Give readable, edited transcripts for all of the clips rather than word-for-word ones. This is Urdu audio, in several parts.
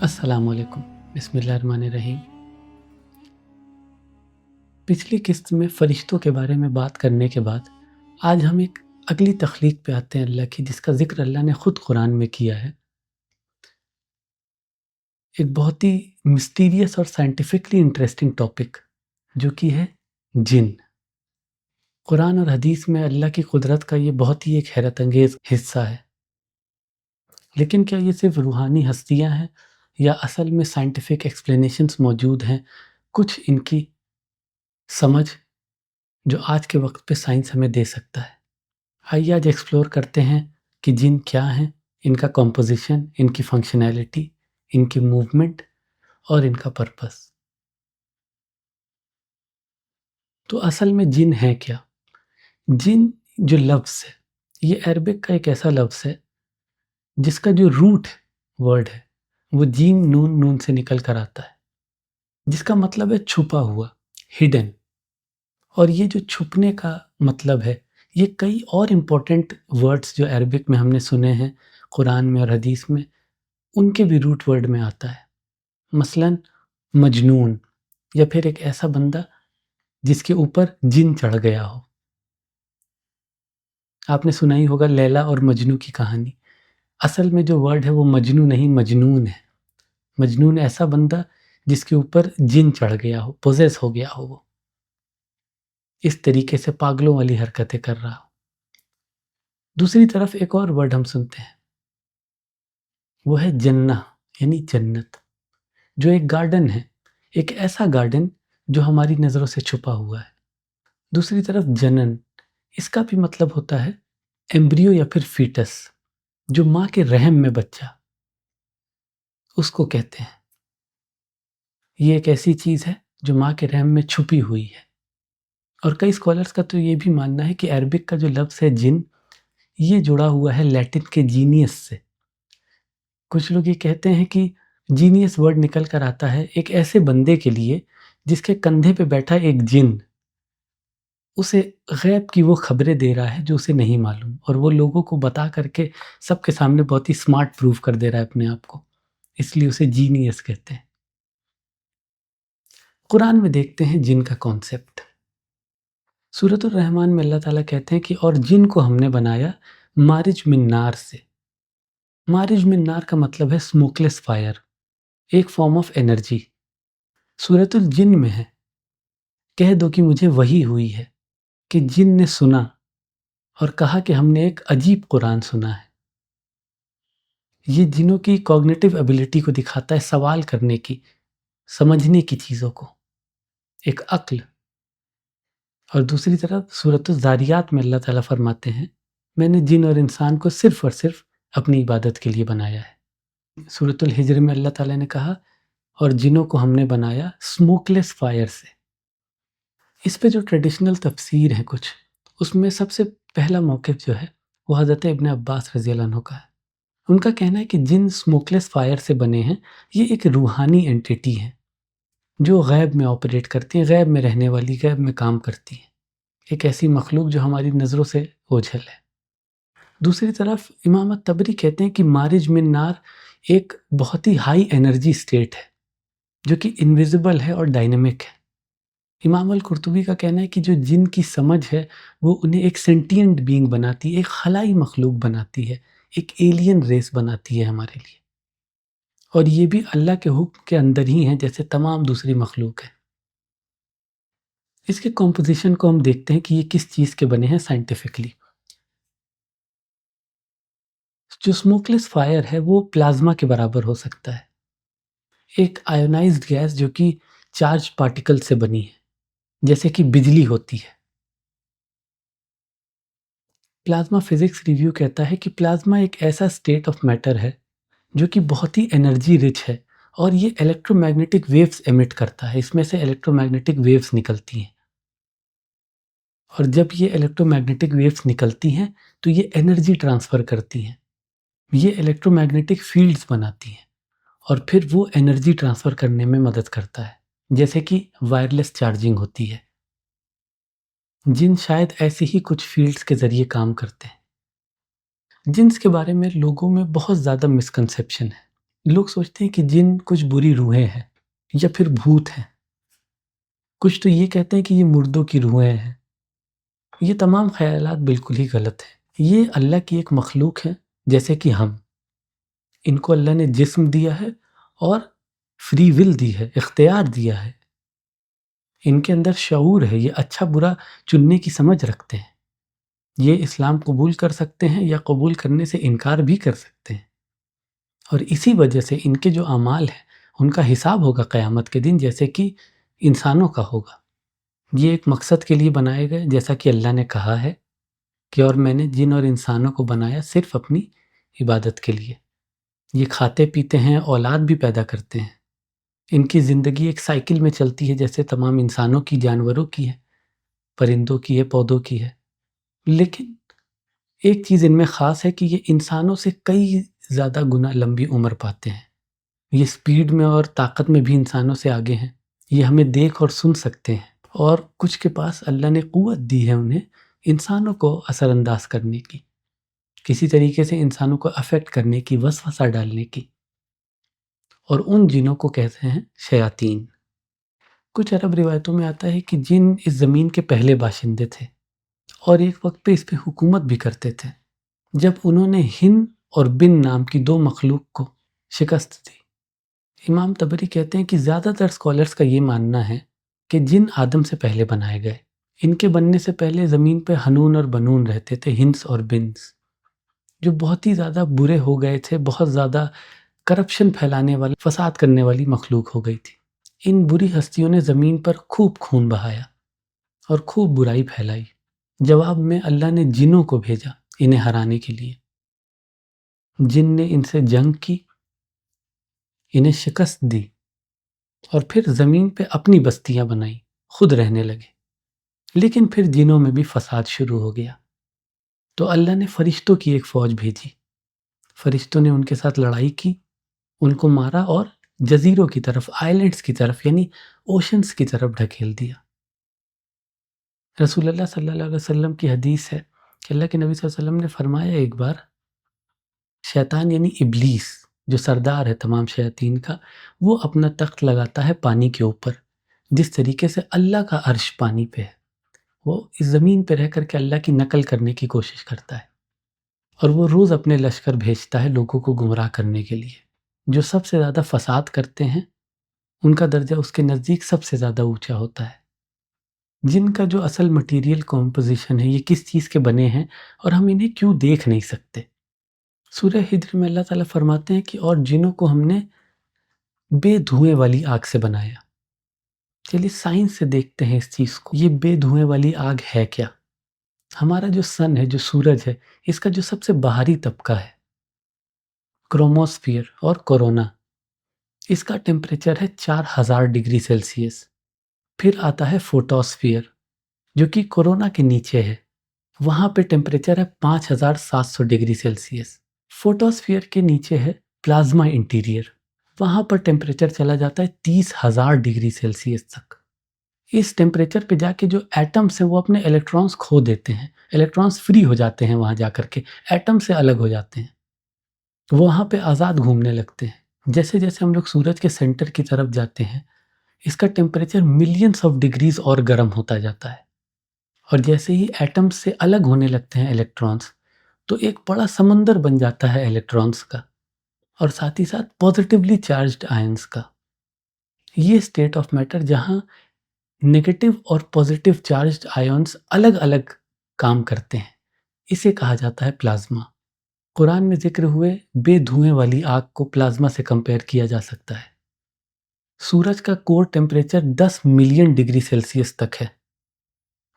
السلام علیکم، بسم اللہ الرحمن الرحیم۔ پچھلی قسط میں فرشتوں کے بارے میں بات کرنے کے بعد آج ہم ایک اگلی تخلیق پہ آتے ہیں اللہ کی، جس کا ذکر اللہ نے خود قرآن میں کیا ہے۔ ایک بہت ہی مسٹیریس اور سائنٹیفکلی انٹرسٹنگ ٹاپک جو کہ ہے جن۔ قرآن اور حدیث میں اللہ کی قدرت کا یہ بہت ہی ایک حیرت انگیز حصہ ہے، لیکن کیا یہ صرف روحانی ہستیاں ہیں یا اصل میں سائنٹیفک ایکسپلینیشنز موجود ہیں؟ کچھ ان کی سمجھ جو آج کے وقت پہ سائنس ہمیں دے سکتا ہے۔ آئیے آج ایکسپلور کرتے ہیں کہ جن کیا ہیں، ان کا کمپوزیشن، ان کی فنکشنالٹی، ان کی موومنٹ اور ان کا پرپس۔ تو اصل میں جن ہے کیا؟ جن جو لفظ ہے یہ عربک کا ایک ایسا لفظ ہے جس کا جو روٹ ورڈ ہے وہ جیم نون سے نکل کر آتا ہے، جس کا مطلب ہے چھپا ہوا، ہڈن۔ اور یہ جو چھپنے کا مطلب ہے، یہ کئی اور امپورٹنٹ ورڈز جو عربک میں ہم نے سنے ہیں قرآن میں اور حدیث میں، ان کے بھی روٹ ورڈ میں آتا ہے۔ مثلاً مجنون، یا پھر ایک ایسا بندہ جس کے اوپر جن چڑھ گیا ہو۔ آپ نے سنا ہی ہوگا لیلا اور مجنو کی کہانی۔ اصل میں جو ورڈ ہے وہ مجنو نہیں، مجنون ہے۔ مجنون ایسا بندہ جس کے اوپر جن چڑھ گیا ہو، پوزیس ہو گیا ہو، وہ اس طریقے سے پاگلوں والی حرکتیں کر رہا ہو۔ دوسری طرف ایک اور ورڈ ہم سنتے ہیں، وہ ہے جنہ، یعنی جنت، جو ایک گارڈن ہے، ایک ایسا گارڈن جو ہماری نظروں سے چھپا ہوا ہے۔ دوسری طرف جنن، اس کا بھی مطلب ہوتا ہے ایمبریو یا پھر فیٹس، جو ماں کے رحم میں بچہ، اس کو کہتے ہیں۔ یہ ایک ایسی چیز ہے جو ماں کے رحم میں چھپی ہوئی ہے۔ اور کئی اسکالرس کا تو یہ بھی ماننا ہے کہ عربک کا جو لفظ ہے جن، یہ جڑا ہوا ہے لیٹن کے جینیس سے۔ کچھ لوگ یہ کہتے ہیں کہ جینیس ورڈ نکل کر آتا ہے ایک ایسے بندے کے لیے جس کے کندھے پہ بیٹھا ایک جن اسے غیب کی وہ خبریں دے رہا ہے جو اسے نہیں معلوم، اور وہ لوگوں کو بتا کر کے سب کے سامنے بہت ہی سمارٹ پروف کر دے رہا ہے اپنے آپ کو، اس لیے اسے جینیس کہتے ہیں۔ قرآن میں دیکھتے ہیں جن کا کانسیپٹ۔ سورۃ الرحمن میں اللہ تعالیٰ کہتے ہیں کہ اور جن کو ہم نے بنایا مارج من نار سے۔ مارج من نار کا مطلب ہے اسموکلیس فائر، ایک فارم آف انرجی۔ سورۃ الجن میں ہے، کہہ دو کہ مجھے وحی ہوئی ہے کہ جن نے سنا اور کہا کہ ہم نے ایک عجیب قرآن سنا ہے۔ یہ جنوں کی کوگنیٹو ایبیلٹی کو دکھاتا ہے، سوال کرنے کی، سمجھنے کی چیزوں کو، ایک عقل۔ اور دوسری طرف سورۃ الذاریات میں اللہ تعالیٰ فرماتے ہیں میں نے جن اور انسان کو صرف اور صرف اپنی عبادت کے لیے بنایا ہے۔ سورۃ الحجر میں اللہ تعالیٰ نے کہا اور جنوں کو ہم نے بنایا اسموکلیس فائر سے۔ اس پہ جو ٹریڈیشنل تفسیر ہیں کچھ، اس میں سب سے پہلا موقف جو ہے وہ حضرت ابن عباس رضی اللہ عنہ کا ہے۔ ان کا کہنا ہے کہ جن اسموکلیس فائر سے بنے ہیں، یہ ایک روحانی اینٹیٹی ہیں جو غیب میں آپریٹ کرتی ہیں، غیب میں رہنے والی، غیب میں کام کرتی ہیں، ایک ایسی مخلوق جو ہماری نظروں سے اوجھل ہے۔ دوسری طرف امام طبری کہتے ہیں کہ مارج من نار ایک بہت ہی ہائی انرجی سٹیٹ ہے جو کہ انویزیبل ہے اور ڈائنامک ہے۔ امام القرطبی کا کہنا ہے کہ جو جن کی سمجھ ہے وہ انہیں ایک سینٹینٹ بینگ بناتی ہے، ایک خلائی مخلوق بناتی ہے، ایک ایلین ریس بناتی ہے ہمارے لیے، اور یہ بھی اللہ کے حکم کے اندر ہی ہیں جیسے تمام دوسری مخلوق ہے۔ اس کے کمپوزیشن کو ہم دیکھتے ہیں کہ یہ کس چیز کے بنے ہیں سائنٹیفکلی۔ جو اسموکلیس فائر ہے وہ پلازما کے برابر ہو سکتا ہے، ایک آئونائزڈ گیس جو کہ چارج پارٹیکل سے بنی ہے، جیسے کہ بجلی ہوتی ہے۔ پلازما فزکس ریویو کہتا ہے کہ پلازما ایک ایسا اسٹیٹ آف میٹر ہے جو کہ بہت ہی انرجی رچ ہے، اور یہ الیکٹرو میگنیٹک ویوز ایمٹ کرتا ہے، اس میں سے الیکٹرو میگنیٹک ویوز نکلتی ہیں، اور جب یہ الیکٹرو میگنیٹک ویوز نکلتی ہیں تو یہ انرجی ٹرانسفر کرتی ہیں، یہ الیکٹرو میگنیٹک فیلڈز بناتی ہیں، اور پھر وہ انرجی ٹرانسفر کرنے میں مدد کرتا ہے، جیسے کہ وائرلیس چارجنگ ہوتی ہے۔ جن شاید ایسی ہی کچھ فیلڈز کے ذریعے کام کرتے ہیں۔ جنس کے بارے میں لوگوں میں بہت زیادہ مسکنسیپشن ہے۔ لوگ سوچتے ہیں کہ جن کچھ بری روحیں ہیں یا پھر بھوت ہیں۔ کچھ تو یہ کہتے ہیں کہ یہ مردوں کی روحیں ہیں۔ یہ تمام خیالات بالکل ہی غلط ہیں۔ یہ اللہ کی ایک مخلوق ہے جیسے کہ ہم۔ ان کو اللہ نے جسم دیا ہے اور فری ول دی ہے، اختیار دیا ہے۔ ان کے اندر شعور ہے، یہ اچھا برا چننے کی سمجھ رکھتے ہیں۔ یہ اسلام قبول کر سکتے ہیں یا قبول کرنے سے انکار بھی کر سکتے ہیں، اور اسی وجہ سے ان کے جو اعمال ہیں ان کا حساب ہوگا قیامت کے دن، جیسے کہ انسانوں کا ہوگا۔ یہ ایک مقصد کے لیے بنائے گئے، جیسا کہ اللہ نے کہا ہے کہ اور میں نے جن اور انسانوں کو بنایا صرف اپنی عبادت کے لیے۔ یہ کھاتے پیتے ہیں، اولاد بھی پیدا کرتے ہیں۔ ان کی زندگی ایک سائیکل میں چلتی ہے، جیسے تمام انسانوں کی، جانوروں کی ہے، پرندوں کی ہے، پودوں کی ہے۔ لیکن ایک چیز ان میں خاص ہے کہ یہ انسانوں سے کئی زیادہ گنا لمبی عمر پاتے ہیں۔ یہ سپیڈ میں اور طاقت میں بھی انسانوں سے آگے ہیں۔ یہ ہمیں دیکھ اور سن سکتے ہیں، اور کچھ کے پاس اللہ نے قوت دی ہے انہیں انسانوں کو اثر انداز کرنے کی، کسی طریقے سے انسانوں کو افیکٹ کرنے کی، وسوسہ ڈالنے کی، اور ان جنوں کو کہتے ہیں شیاطین۔ کچھ عرب روایتوں میں آتا ہے کہ جن اس زمین کے پہلے باشندے تھے اور ایک وقت پہ اس پہ حکومت بھی کرتے تھے، جب انہوں نے ہن اور بن نام کی دو مخلوق کو شکست دی۔ امام طبری کہتے ہیں کہ زیادہ تر اسکالرس کا یہ ماننا ہے کہ جن آدم سے پہلے بنائے گئے۔ ان کے بننے سے پہلے زمین پہ ہنون اور بنون رہتے تھے، ہنس اور بنس، جو بہت ہی زیادہ برے ہو گئے تھے، بہت زیادہ کرپشن پھیلانے والی، فساد کرنے والی مخلوق ہو گئی تھی۔ ان بری ہستیوں نے زمین پر خوب خون بہایا اور خوب برائی پھیلائی۔ جواب میں اللہ نے جنوں کو بھیجا انہیں ہرانے کے لیے۔ جن نے ان سے جنگ کی، انہیں شکست دی، اور پھر زمین پہ اپنی بستیاں بنائیں، خود رہنے لگے۔ لیکن پھر جنوں میں بھی فساد شروع ہو گیا، تو اللہ نے فرشتوں کی ایک فوج بھیجی۔ فرشتوں نے ان کے ساتھ لڑائی کی، ان کو مارا اور جزیروں کی طرف، آئلینڈز کی طرف، یعنی اوشنز کی طرف ڈھکیل دیا۔ رسول اللہ صلی اللہ علیہ وسلم کی حدیث ہے کہ اللہ کے نبی صلی اللہ علیہ وسلم نے فرمایا ایک بار، شیطان یعنی ابلیس جو سردار ہے تمام شیاطین کا، وہ اپنا تخت لگاتا ہے پانی کے اوپر، جس طریقے سے اللہ کا عرش پانی پہ ہے۔ وہ اس زمین پہ رہ کر کے اللہ کی نقل کرنے کی کوشش کرتا ہے، اور وہ روز اپنے لشکر بھیجتا ہے لوگوں کو گمراہ کرنے کے لیے۔ جو سب سے زیادہ فساد کرتے ہیں ان کا درجہ اس کے نزدیک سب سے زیادہ اونچا ہوتا ہے۔ جن کا جو اصل مٹیریل کمپوزیشن ہے، یہ کس چیز کے بنے ہیں اور ہم انہیں کیوں دیکھ نہیں سکتے۔ سورہ ہجر میں اللہ تعالیٰ فرماتے ہیں کہ اور جنوں کو ہم نے بے دھوئیں والی آگ سے بنایا۔ چلیے سائنس سے دیکھتے ہیں اس چیز کو، یہ بے دھوئیں والی آگ ہے کیا؟ ہمارا جو سن ہے، جو سورج ہے، اس کا جو سب سے باہری طبقہ ہے کروموسفیئر اور کورونا، اس کا ٹیمپریچر ہے 4000 ڈگری سیلسیس۔ پھر آتا ہے فوٹوسفیئر جو کہ کورونا کے نیچے ہے، وہاں پہ ٹیمپریچر ہے 5700 ڈگری سیلسیس۔ فوٹوسفیئر کے نیچے ہے پلازما انٹیریئر، وہاں پر ٹیمپریچر چلا جاتا ہے 30,000 ڈگری سیلسیس تک۔ اس ٹیمپریچر پہ جا کے جو ایٹمس ہیں وہ اپنے الیکٹرانز کھو دیتے ہیں، الیکٹرانز فری ہو جاتے ہیں، وہاں جا کر کے ایٹم سے الگ ہو جاتے ہیں، وہاں پہ آزاد گھومنے لگتے ہیں۔ جیسے جیسے ہم لوگ سورج کے سینٹر کی طرف جاتے ہیں، اس کا ٹیمپریچر ملینز آف ڈگریز اور گرم ہوتا جاتا ہے، اور جیسے ہی ایٹمز سے الگ ہونے لگتے ہیں الیکٹرانز، تو ایک بڑا سمندر بن جاتا ہے الیکٹرانز کا، اور ساتھ ہی ساتھ پازیٹیولی چارجڈ آئنز کا۔ یہ اسٹیٹ آف میٹر جہاں نیگیٹو اور پازیٹیو چارجڈ آئنز الگ الگ کام کرتے ہیں، اسے کہا جاتا ہے پلازما۔ قرآن میں ذکر ہوئے بے دھوئیں والی آگ کو پلازما سے کمپیئر کیا جا سکتا ہے۔ سورج کا کور ٹیمپریچر 10 ملین ڈگری سیلسیس تک ہے،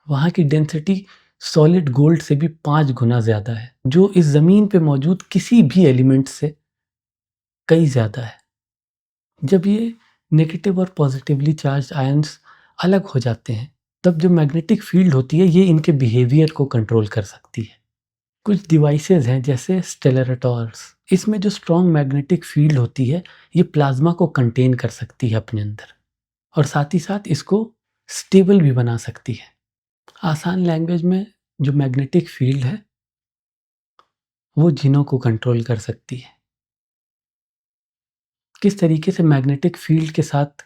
وہاں کی ڈینسٹی سالڈ گولڈ سے بھی 5 گنا زیادہ ہے، جو اس زمین پہ موجود کسی بھی ایلیمنٹ سے کئی زیادہ ہے۔ جب یہ نیگیٹو اور پازیٹیولی چارجڈ آئنز الگ ہو جاتے ہیں، تب جو میگنیٹک فیلڈ ہوتی ہے یہ ان کے بیہیویئر کو کنٹرول کر سکتی ہے۔ کچھ ڈیوائسز ہیں جیسے اسٹیلریٹارز، اس میں جو اسٹرانگ میگنیٹک فیلڈ ہوتی ہے یہ پلازما کو کنٹین کر سکتی ہے اپنے اندر، اور ساتھ ہی ساتھ اس کو اسٹیبل بھی بنا سکتی ہے۔ آسان لینگویج میں جو میگنیٹک فیلڈ ہے وہ جنوں کو کنٹرول کر سکتی ہے. کس طریقے سے میگنیٹک فیلڈ کے ساتھ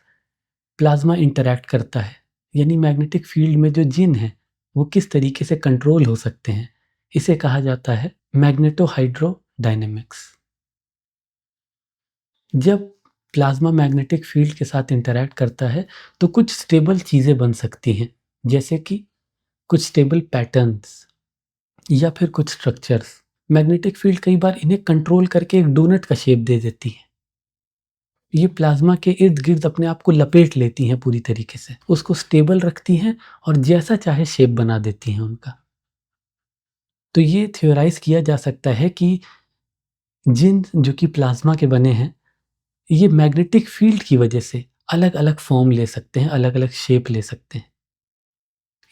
پلازما انٹریکٹ کرتا ہے، یعنی میگنیٹک فیلڈ میں جو جن ہیں وہ کس طریقے سے کنٹرول ہو سکتے ہیں، اسے کہا جاتا ہے میگنیٹو ہائیڈرو ڈائنامکس. جب پلازما میگنیٹک فیلڈ کے ساتھ انٹریکٹ کرتا ہے تو کچھ سٹیبل چیزیں بن سکتی ہیں، جیسے کہ کچھ سٹیبل پیٹرنز یا پھر کچھ سٹرکچرز. میگنیٹک فیلڈ کئی بار انہیں کنٹرول کر کے ایک ڈونٹ کا شیپ دے دیتی ہے. یہ پلازما کے ارد گرد اپنے آپ کو لپیٹ لیتی ہیں پوری طریقے سے، اس کو سٹیبل رکھتی ہیں اور جیسا چاہے شیپ بنا دیتی ہیں ان کا. تو یہ تھیورائز کیا جا سکتا ہے کہ جن جو کہ پلازما کے بنے ہیں یہ میگنیٹک فیلڈ کی وجہ سے الگ الگ فارم لے سکتے ہیں، الگ الگ شیپ لے سکتے ہیں.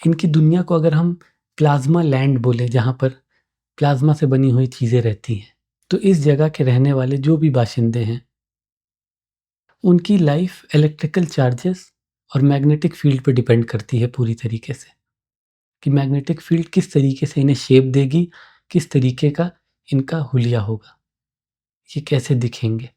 ان کی دنیا کو اگر ہم پلازما لینڈ بولیں، جہاں پر پلازما سے بنی ہوئی چیزیں رہتی ہیں، تو اس جگہ کے رہنے والے جو بھی باشندے ہیں ان کی لائف الیکٹریکل چارجز اور میگنیٹک فیلڈ پہ ڈیپینڈ کرتی ہے پوری طریقے سے، کہ میگنیٹک فیلڈ کس طریقے سے انہیں شیپ دے گی، کس طریقے کا ان کا حلیہ ہوگا، یہ کیسے دکھیں گے.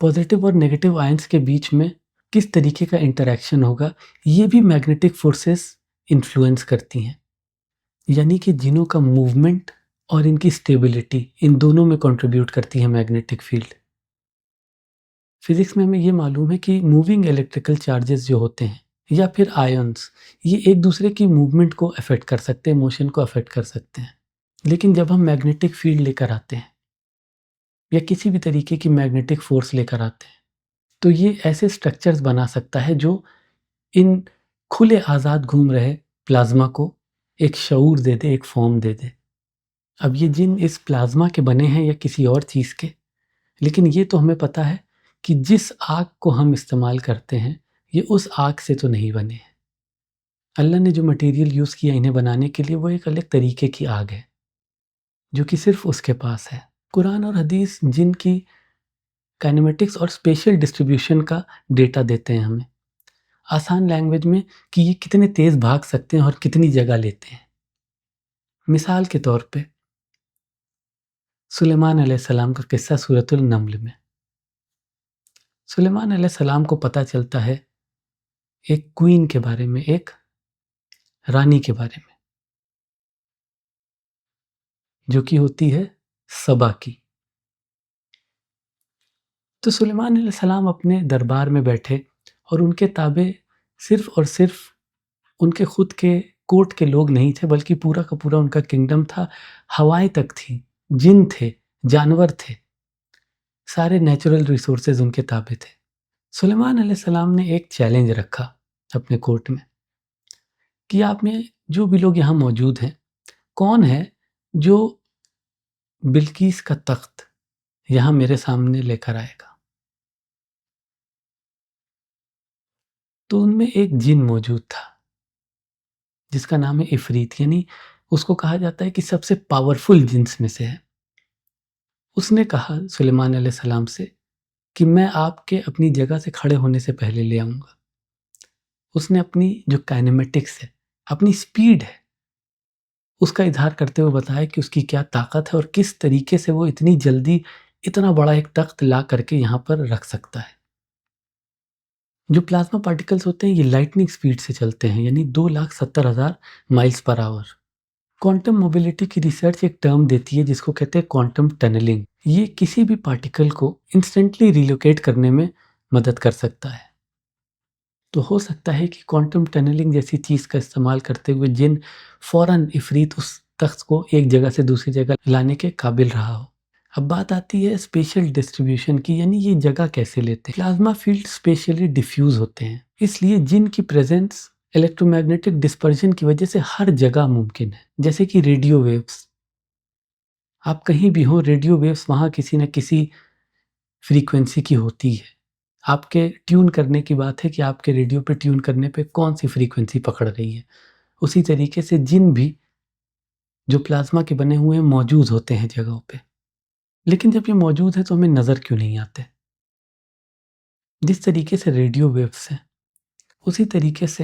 پازیٹیو اور نیگیٹو آئنس کے بیچ میں کس طریقے کا انٹریکشن ہوگا، یہ بھی میگنیٹک فورسز انفلوئنس کرتی ہیں. یعنی کہ جنوں کا موومنٹ اور ان کی سٹیبلٹی، ان دونوں میں کنٹریبیوٹ کرتی ہے میگنیٹک فیلڈ. فزکس میں ہمیں یہ معلوم ہے کہ موونگ الیکٹریکل چارجز جو ہوتے ہیں یا پھر آئنس، یہ ایک دوسرے کی موومنٹ کو افیکٹ کر سکتے ہیں، موشن کو افیکٹ کر سکتے ہیں. لیکن جب ہم میگنیٹک فیلڈ لے کر آتے ہیں یا کسی بھی طریقے کی میگنیٹک فورس لے کر آتے ہیں تو یہ ایسے سٹرکچرز بنا سکتا ہے جو ان کھلے آزاد گھوم رہے پلازما کو ایک شعور دے دے، ایک فارم دے دے. اب یہ جن اس پلازما کے بنے ہیں یا کسی اور چیز کے، لیکن یہ تو ہمیں پتہ ہے کہ جس آگ کو ہم استعمال کرتے ہیں یہ اس آگ سے تو نہیں بنے ہیں. اللہ نے جو مٹیریل یوز کیا انہیں بنانے کے لیے وہ ایک الگ طریقے کی آگ ہے جو کہ صرف اس کے پاس ہے. قرآن اور حدیث جن کی کائنیمیٹکس اور اسپیشل ڈسٹریبیوشن کا ڈیٹا دیتے ہیں ہمیں آسان لینگویج میں، کہ یہ کتنے تیز بھاگ سکتے ہیں اور کتنی جگہ لیتے ہیں. مثال کے طور پہ سلیمان علیہ السلام کا قصہ سورۃ النمل میں. سلیمان علیہ السلام کو پتہ چلتا ہے ایک کوئین کے بارے میں، ایک رانی کے بارے میں جو کہ ہوتی ہے سبا کی. تو سلیمان علیہ السلام اپنے دربار میں بیٹھے اور ان کے تابع صرف اور صرف ان کے خود کے کورٹ کے لوگ نہیں تھے، بلکہ پورا کا پورا ان کا کنگڈم تھا. ہوائیں تک تھیں، جن تھے، جانور تھے، سارے نیچرل ریسورسز ان کے تابع تھے. سلیمان علیہ السلام نے ایک چیلنج رکھا اپنے کورٹ میں کہ آپ میں جو بھی لوگ یہاں موجود ہیں، کون ہے جو بلقیس کا تخت یہاں میرے سامنے لے کر آئے گا. تو ان میں ایک جن موجود تھا جس کا نام ہے عفریت، یعنی اس کو کہا جاتا ہے کہ سب سے پاورفل جنس میں سے ہے. اس نے کہا سلیمان علیہ السلام سے کہ میں آپ کے اپنی جگہ سے کھڑے ہونے سے پہلے لے آؤں گا. اس نے اپنی جو کائنیمیٹکس ہے، اپنی سپیڈ ہے، اس کا اظہار کرتے ہوئے بتایا کہ اس کی کیا طاقت ہے اور کس طریقے سے وہ اتنی جلدی اتنا بڑا ایک تخت لا کر کے یہاں پر رکھ سکتا ہے. جو پلازما پارٹیکلز ہوتے ہیں یہ لائٹننگ سپیڈ سے چلتے ہیں، یعنی 2,70,000 مائلز پر آور. کوانٹم موبیلٹی کی ریسرچ ایک ٹرم دیتی ہے جس کو کہتے ہیں کوانٹم ٹنلنگ. یہ کسی بھی پارٹیکل کو انسٹنٹلی ریلوکیٹ کرنے میں مدد کر سکتا ہے. تو ہو سکتا ہے کہ کوانٹم ٹنلنگ جیسی چیز کا استعمال کرتے ہوئے جن فوراً عفریت اس تخت کو ایک جگہ سے دوسری جگہ لانے کے قابل رہا ہو. اب بات آتی ہے اسپیشل ڈسٹریبیوشن کی، یعنی یہ جگہ کیسے لیتے ہیں. پلازما فیلڈ اسپیشلی ڈیفیوز ہوتے ہیں، اس لیے جن کی پریزنس الیکٹرو میگنیٹک ڈسپرشن کی وجہ سے ہر جگہ ممکن ہے. جیسے کہ ریڈیو ویوز، آپ کہیں بھی ہوں، ریڈیو ویوز وہاں کسی نہ کسی فریکوینسی کی ہوتی ہے. آپ کے ٹیون کرنے کی بات ہے کہ آپ کے ریڈیو پہ ٹیون کرنے پہ کون سی فریکوینسی پکڑ رہی ہے. اسی طریقے سے جن بھی جو پلازما کے بنے ہوئے ہیں موجود ہوتے ہیں جگہوں پہ، لیکن جب یہ موجود ہے تو ہمیں نظر کیوں نہیں آتے. جس طریقے سے ریڈیو ویوز ہیں اسی طریقے سے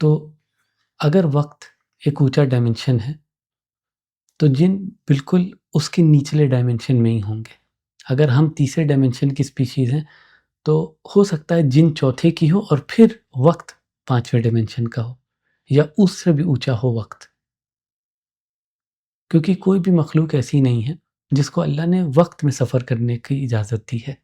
تو اگر وقت ایک اونچا ڈائمنشن ہے تو جن بالکل اس کے نچلے ڈائمنشن میں ہی ہوں گے. اگر ہم تیسرے ڈائمنشن کی اسپیشیز ہیں تو ہو سکتا ہے جن چوتھے کی ہو اور پھر وقت پانچویں ڈائمنشن کا ہو یا اس سے بھی اونچا ہو وقت. کیونکہ کوئی بھی مخلوق ایسی نہیں ہے جس کو اللہ نے وقت میں سفر کرنے کی اجازت دی ہے.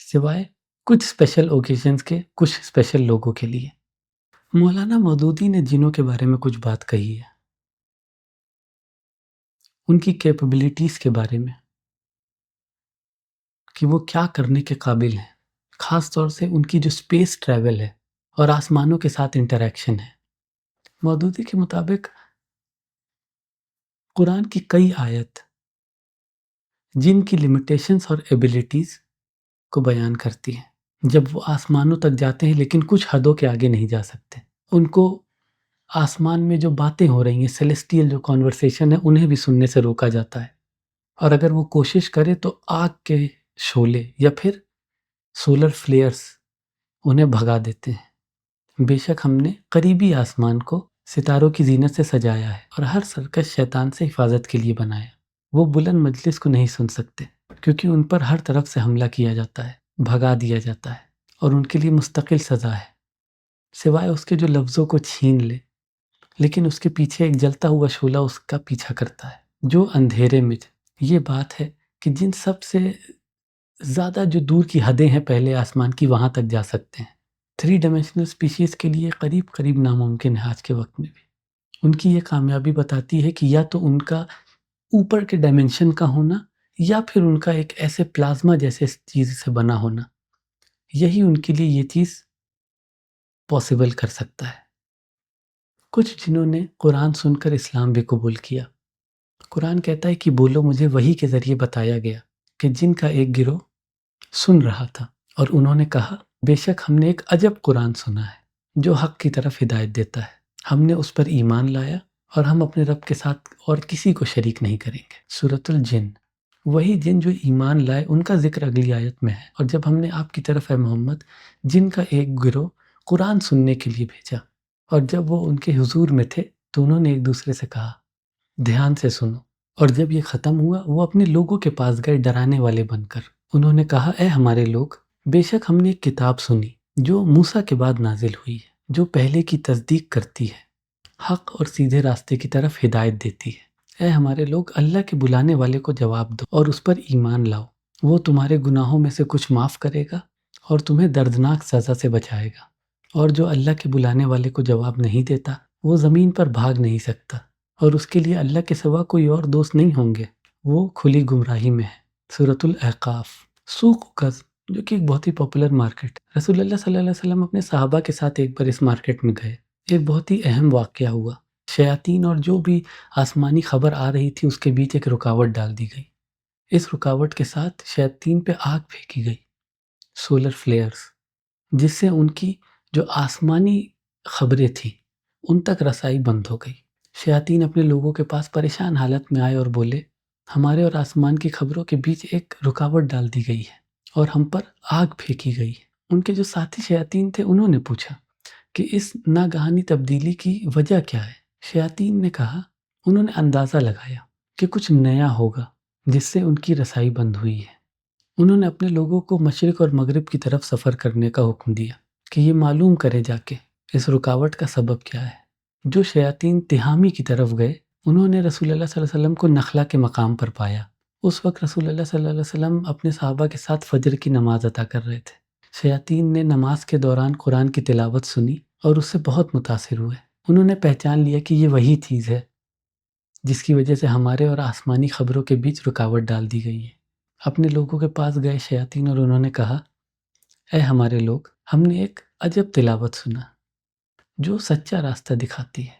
سوائے کچھ اسپیشل اوکیزنس کے، کچھ اسپیشل لوگوں کے لیے. مولانا مودودی نے جنوں کے بارے میں کچھ بات کہی ہے، ان کی کیپبلٹیز کے بارے میں کہ وہ کیا کرنے کے قابل ہیں، خاص طور سے ان کی جو اسپیس ٹریول ہے اور آسمانوں کے ساتھ انٹریکشن ہے. مودودی کے مطابق قرآن کی کئی آیت جن کی لمیٹیشنز اور ایبیلٹیز کو بیان کرتی ہیں. جب وہ آسمانوں تک جاتے ہیں لیکن کچھ حدوں کے آگے نہیں جا سکتے. ان کو آسمان میں جو باتیں ہو رہی ہیں، سیلیسٹیل جو کانورسیشن ہے، انہیں بھی سننے سے روکا جاتا ہے. اور اگر وہ کوشش کرے تو آگ کے شعلے یا پھر سولر فلیئرز انہیں بھگا دیتے ہیں. بے شک ہم نے قریبی آسمان کو ستاروں کی زینت سے سجایا ہے اور ہر سرکش شیطان سے حفاظت کے لیے بنایا. وہ بلند مجلس کو نہیں سن سکتے کیونکہ ان پر ہر طرف سے حملہ کیا جاتا ہے، بھگا دیا جاتا ہے اور ان کے لیے مستقل سزا ہے، سوائے اس کے جو لفظوں کو چھین لے. لیکن اس کے پیچھے ایک جلتا ہوا شعلہ اس کا پیچھا کرتا ہے جو اندھیرے میں. یہ بات ہے کہ جن سب سے زیادہ جو دور کی حدیں ہیں پہلے آسمان کی، وہاں تک جا سکتے ہیں. 3 ڈائمینشنل اسپیشیز کے لیے قریب قریب ناممکن ہے آج کے وقت میں بھی. ان کی یہ کامیابی بتاتی ہے کہ یا تو ان کا اوپر کے ڈائمنشن کا ہونا یا پھر ان کا ایک ایسے پلازما جیسے چیز سے بنا ہونا، یہی ان کے لیے یہ چیز پاسبل کر سکتا ہے. کچھ جنہوں نے قرآن سن کر اسلام بھی قبول کیا. قرآن کہتا ہے کہ بولو مجھے وحی کے ذریعے بتایا گیا کہ جن کا ایک گروہ سن رہا تھا اور انہوں نے کہا بے شک ہم نے ایک عجب قرآن سنا ہے جو حق کی طرف ہدایت دیتا ہے. ہم نے اس پر ایمان لایا اور ہم اپنے رب کے ساتھ اور کسی کو شریک نہیں کریں گے. سورۃ الجن. وہی جن جو ایمان لائے ان کا ذکر اگلی آیت میں ہے. اور جب ہم نے آپ کی طرف اے محمد جن کا ایک گروہ قرآن سننے کے لیے بھیجا اور جب وہ ان کے حضور میں تھے تو انہوں نے ایک دوسرے سے کہا دھیان سے سنو. اور جب یہ ختم ہوا وہ اپنے لوگوں کے پاس گئے ڈرانے والے بن کر. انہوں نے کہا اے ہمارے لوگ، بے شک ہم نے ایک کتاب سنی جو موسیٰ کے بعد نازل ہوئی ہے، جو پہلے کی تصدیق کرتی ہے، حق اور سیدھے راستے کی طرف ہدایت دیتی ہے. اے ہمارے لوگ، اللہ کے بلانے والے کو جواب دو اور اس پر ایمان لاؤ. وہ تمہارے گناہوں میں سے کچھ معاف کرے گا اور تمہیں دردناک سزا سے بچائے گا. اور جو اللہ کے بلانے والے کو جواب نہیں دیتا وہ زمین پر بھاگ نہیں سکتا اور اس کے لیے اللہ کے سوا کوئی اور دوست نہیں ہوں گے. وہ کھلی گمراہی میں ہے. سورۃ الاحقاف. سوق قز جو کہ ایک بہت ہی پاپولر مارکیٹ. رسول اللہ صلی اللہ علیہ وسلم اپنے صحابہ کے ساتھ ایک بار اس مارکیٹ میں گئے. ایک بہت ہی اہم واقعہ ہوا. شیاطین اور جو بھی آسمانی خبر آ رہی تھی اس کے بیچ ایک رکاوٹ ڈال دی گئی. اس رکاوٹ کے ساتھ شیاطین پہ آگ پھینکی گئی، سولر فلیئرز، جس سے ان کی جو آسمانی خبریں تھیں ان تک رسائی بند ہو گئی. شیاطین اپنے لوگوں کے پاس پریشان حالت میں آئے اور بولے ہمارے اور آسمان کی خبروں کے بیچ ایک رکاوٹ ڈال دی گئی ہے اور ہم پر آگ پھینکی گئی ہے. ان کے جو ساتھی شیاطین تھے انہوں نے پوچھا کہ اس ناگہانی تبدیلی کی وجہ کیا ہے. شیاطین نے کہا، انہوں نے اندازہ لگایا کہ کچھ نیا ہوگا جس سے ان کی رسائی بند ہوئی ہے. انہوں نے اپنے لوگوں کو مشرق اور مغرب کی طرف سفر کرنے کا حکم دیا کہ یہ معلوم کرے جا کے اس رکاوٹ کا سبب کیا ہے. جو شیاطین تہامی کی طرف گئے انہوں نے رسول اللہ صلی اللہ علیہ وسلم کو نخلا کے مقام پر پایا. اس وقت رسول اللہ صلی اللہ علیہ وسلم اپنے صحابہ کے ساتھ فجر کی نماز ادا کر رہے تھے. شیاطین نے نماز کے دوران قرآن کی تلاوت سنی اور اس سے بہت متاثر ہوئے. انہوں نے پہچان لیا کہ یہ وہی چیز ہے جس کی وجہ سے ہمارے اور آسمانی خبروں کے بیچ رکاوٹ ڈال دی گئی ہے. اپنے لوگوں کے پاس گئے شیاطین اور انہوں نے کہا اے ہمارے لوگ، ہم نے ایک عجب تلاوت سنا جو سچا راستہ دکھاتی ہے.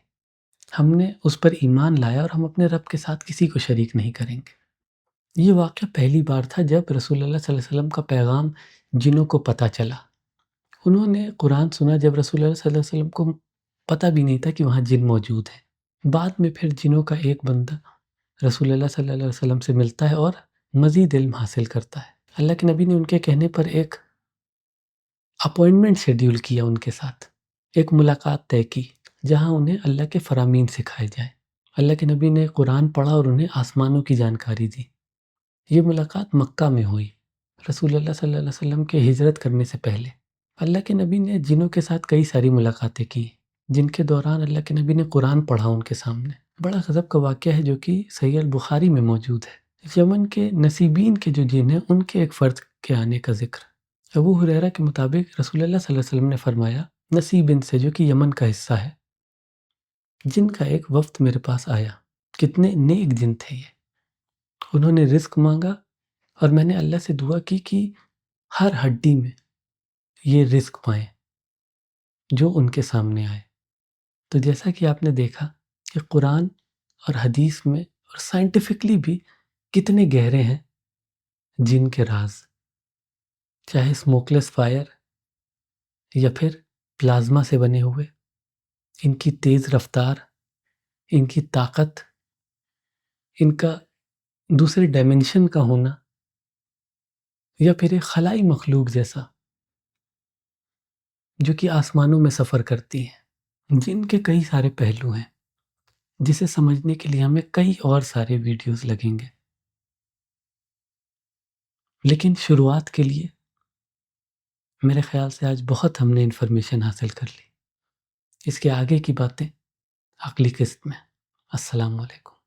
ہم نے اس پر ایمان لایا اور ہم اپنے رب کے ساتھ کسی کو شریک نہیں کریں گے. یہ واقعہ پہلی بار تھا جب رسول اللہ صلی اللہ علیہ وسلم کا پیغام جنوں کو پتہ چلا. انہوں نے قرآن سنا جب رسول اللہ صلی اللہ علیہ وسلم کو پتہ بھی نہیں تھا کہ وہاں جن موجود ہیں. بعد میں پھر جنوں کا ایک بندہ رسول اللہ صلی اللہ علیہ وسلم سے ملتا ہے اور مزید علم حاصل کرتا ہے. اللہ کے نبی نے ان کے کہنے پر ایک اپوائنٹمنٹ شیڈیول کیا ان کے ساتھ، ایک ملاقات طے کی جہاں انہیں اللہ کے فرامین سکھائے جائیں۔ اللہ کے نبی نے قرآن پڑھا اور انہیں آسمانوں کی جانکاری دی۔ یہ ملاقات مکہ میں ہوئی، رسول اللہ صلی اللہ علیہ وسلم کے ہجرت کرنے سے پہلے۔ اللہ کے نبی نے جنوں کے ساتھ کئی ساری ملاقاتیں کی، جن کے دوران اللہ کے نبی نے قرآن پڑھا ان کے سامنے۔ بڑا غضب کا واقعہ ہے جو کہ صحیح البخاری میں موجود ہے۔ یمن کے نصیبین کے جو جن ہیں ان کے ایک فرد کے آنے کا ذکر۔ ابو ہریرہ کے مطابق رسول اللہ صلی اللہ علیہ وسلم نے فرمایا، نصیبین سے جو کہ یمن کا حصہ ہے، جن کا ایک وفد میرے پاس آیا، کتنے نیک جن تھے یہ، انہوں نے رزق مانگا اور میں نے اللہ سے دعا کی کہ ہر ہڈی میں یہ رزق پائیں جو ان کے سامنے آئے۔ تو جیسا کہ آپ نے دیکھا کہ قرآن اور حدیث میں اور سائنٹیفکلی بھی کتنے گہرے ہیں جن کے راز، چاہے اسموکلیس فائر یا پھر پلازما سے بنے ہوئے، ان کی تیز رفتار، ان کی طاقت، ان کا دوسرے ڈائمنشن کا ہونا، یا پھر ایک خلائی مخلوق جیسا جو کہ آسمانوں میں سفر کرتی ہے، جن کے کئی سارے پہلو ہیں جسے سمجھنے کے لیے ہمیں کئی اور سارے ویڈیوز لگیں گے، لیکن شروعات کے لیے میرے خیال سے آج بہت ہم نے انفارمیشن حاصل کر لی۔ اس کے آگے کی باتیں اگلی قسط میں۔ السلام علیکم۔